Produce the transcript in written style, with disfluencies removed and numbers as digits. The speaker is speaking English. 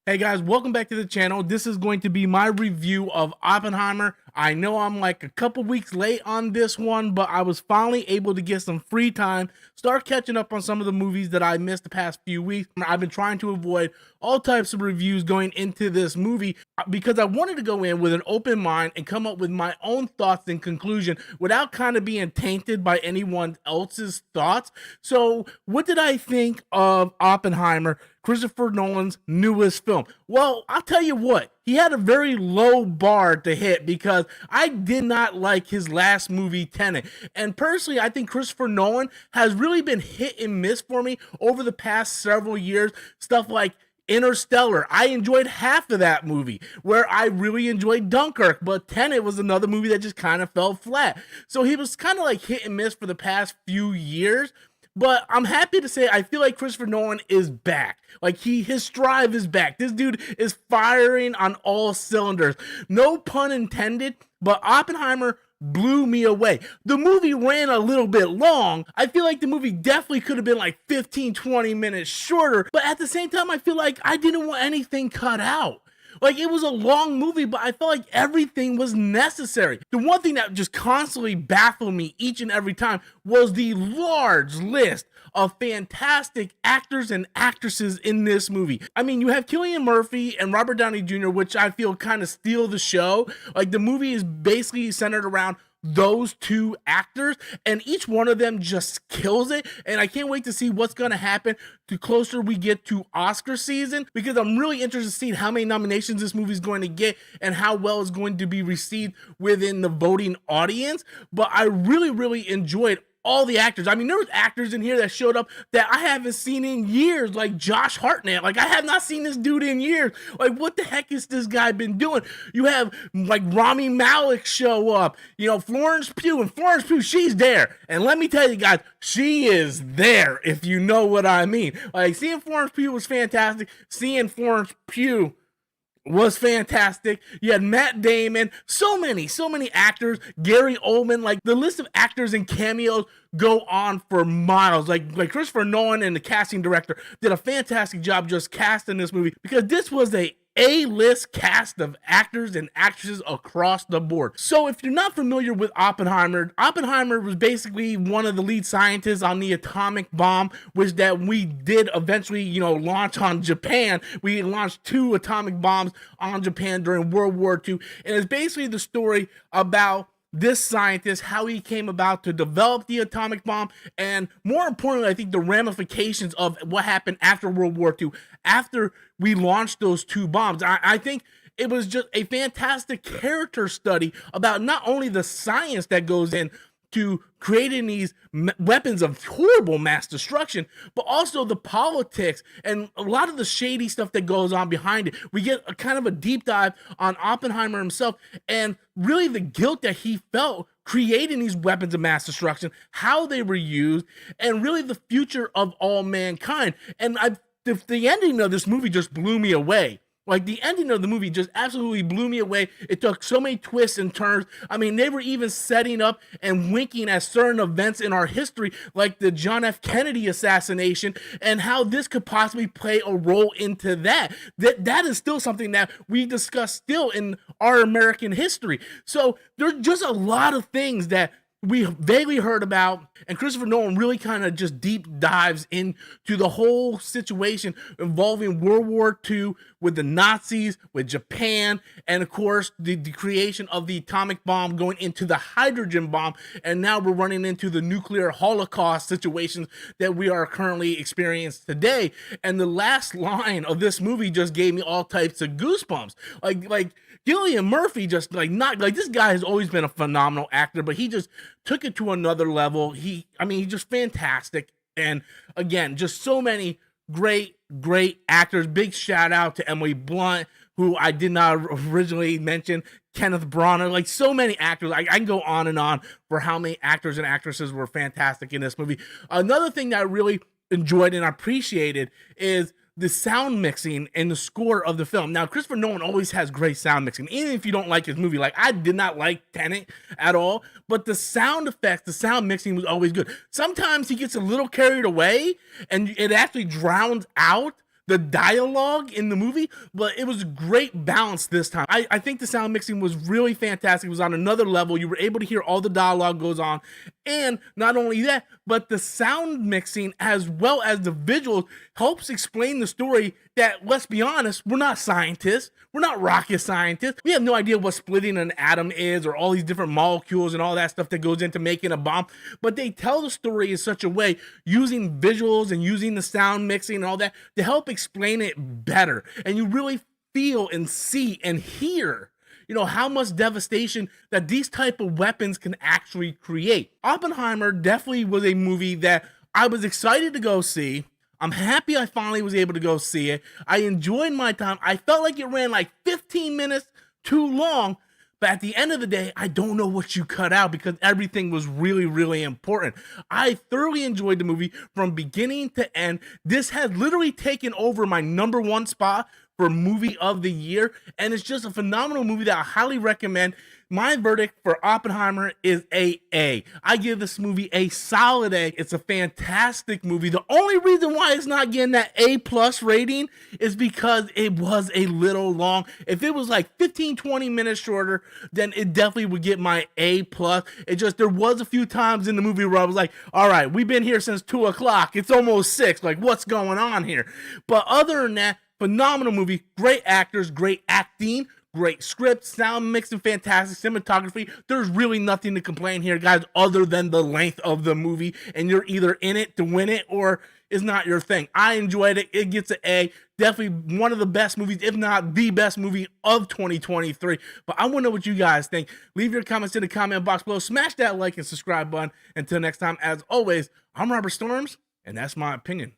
Hey guys, welcome back to the channel. This is going to be my review of Oppenheimer. I know I'm like a couple weeks late on this one, but I was finally able to get some free time, start catching up on some of the movies that I missed the past few weeks. I've been trying to avoid all types of reviews going into this movie because I wanted to go in with an open mind and come up with my own thoughts and conclusion without kind of being tainted by anyone else's thoughts. So what did I think of Oppenheimer, Christopher Nolan's newest film? Well, I'll tell you what, he had a very low bar to hit because I did not like his last movie, Tenet. And personally, I think Christopher Nolan has really been hit and miss for me over the past several years. Stuff like Interstellar, I enjoyed half of that movie, where I really enjoyed Dunkirk, but Tenet was another movie that just kind of fell flat. So he was kind of like hit and miss for the past few years. But I'm happy to say I feel like Christopher Nolan is back. Like his drive is back. This dude is firing on all cylinders. No pun intended, but Oppenheimer blew me away. The movie ran a little bit long. I feel like the movie definitely could have been like 15-20 minutes shorter, but at the same time I feel like I didn't want anything cut out. Like, it was a long movie, but I felt like everything was necessary. The one thing that just constantly baffled me each and every time was the large list of fantastic actors and actresses in this movie. I mean, you have Cillian Murphy and Robert Downey Jr., which I feel kind of steal the show. Like, the movie is basically centered around those two actors, and each one of them just kills it. And I can't wait to see what's going to happen the closer we get to Oscar season, because I'm really interested to see how many nominations this movie is going to get and how well it's going to be received within the voting audience. But I really enjoyed all the actors. I mean, there was actors in here that showed up that I haven't seen in years, like Josh Hartnett. Like, I have not seen this dude in years. Like, what the heck is this guy been doing? You have, like, Rami Malek show up. You know, Florence Pugh. And Florence Pugh, she's there. And let me tell you guys, she is there, if you know what I mean. Like, seeing Florence Pugh was fantastic. Seeing Florence Pugh was fantastic. You had Matt Damon, so many actors, Gary Oldman. Like, the list of actors and cameos go on for miles. Like Christopher Nolan and the casting director did a fantastic job just casting this movie, because this was A-list cast of actors and actresses across the board. So if you're not familiar with Oppenheimer was basically one of the lead scientists on the atomic bomb, which that we did eventually, launch on Japan. We launched 2 atomic bombs on Japan during World War II. And it's basically the story about this scientist, how he came about to develop the atomic bomb, and more importantly, I think the ramifications of what happened after World War II, after we launched those 2 bombs. I think it was just a fantastic character study about not only the science that goes in to creating these weapons of horrible mass destruction, but also the politics and a lot of the shady stuff that goes on behind it. We get a kind of a deep dive on Oppenheimer himself and really the guilt that he felt creating these weapons of mass destruction, how they were used, and really the future of all mankind. And the ending of this movie just blew me away. Like, the ending of the movie just absolutely blew me away. It took so many twists and turns. I mean, they were even setting up and winking at certain events in our history, like the John F. Kennedy assassination, and how this could possibly play a role into that. That is still something that we discuss still in our American history. So there's just a lot of things that we vaguely heard about, and Christopher Nolan really kind of just deep dives into the whole situation involving World War II with the Nazis, with Japan, and of course the creation of the atomic bomb going into the hydrogen bomb, and now we're running into the nuclear holocaust situations that we are currently experiencing today. And the last line of this movie just gave me all types of goosebumps. Like Cillian Murphy just this guy has always been a phenomenal actor, but he just took it to another level. He's just fantastic. And again, just so many great actors. Big shout out to Emily Blunt, who I did not originally mention, Kenneth Branagh, like so many actors. I can go on and on for how many actors and actresses were fantastic in this movie. Another thing that I really enjoyed and appreciated is the sound mixing and the score of the film. Now, Christopher Nolan always has great sound mixing, even if you don't like his movie. Like, I did not like Tenet at all, but the sound effects, the sound mixing was always good. Sometimes he gets a little carried away, and it actually drowns out the dialogue in the movie, but it was great balance this time. I think the sound mixing was really fantastic. It was on another level. You were able to hear all the dialogue goes on. And not only that, but the sound mixing as well as the visuals helps explain the story that, let's be honest, we're not scientists. We're not rocket scientists. We have no idea what splitting an atom is or all these different molecules and all that stuff that goes into making a bomb. But they tell the story in such a way using visuals and using the sound mixing and all that to help explain it better. And you really feel and see and hear, how much devastation that these type of weapons can actually create. Oppenheimer definitely was a movie that I was excited to go see. I'm happy I finally was able to go see it. I enjoyed my time. I felt like it ran like 15 minutes too long, but at the end of the day, I don't know what you cut out because everything was really, really important. I thoroughly enjoyed the movie from beginning to end. This has literally taken over my #1 spot for movie of the year, and it's just a phenomenal movie that I highly recommend. My verdict for Oppenheimer is a A. I give this movie a solid A. It's a fantastic movie. The only reason why it's not getting that A+ rating is because it was a little long. If it was like 15-20 minutes shorter, then it definitely would get my A+. It just, there was a few times in the movie where I was like, all right, we've been here since 2 o'clock. It's almost 6. Like, what's going on here? But other than that, phenomenal movie, great actors, great acting, great script, sound mixing, fantastic cinematography. There's really nothing to complain here, guys, other than the length of the movie, and you're either in it to win it or it's not your thing. I enjoyed it. It gets an A. Definitely one of the best movies, if not the best movie of 2023. But I want to know what you guys think. Leave your comments in the comment box below. Smash that like and subscribe button. Until next time, as always, I'm Robert Storms, and that's my opinion.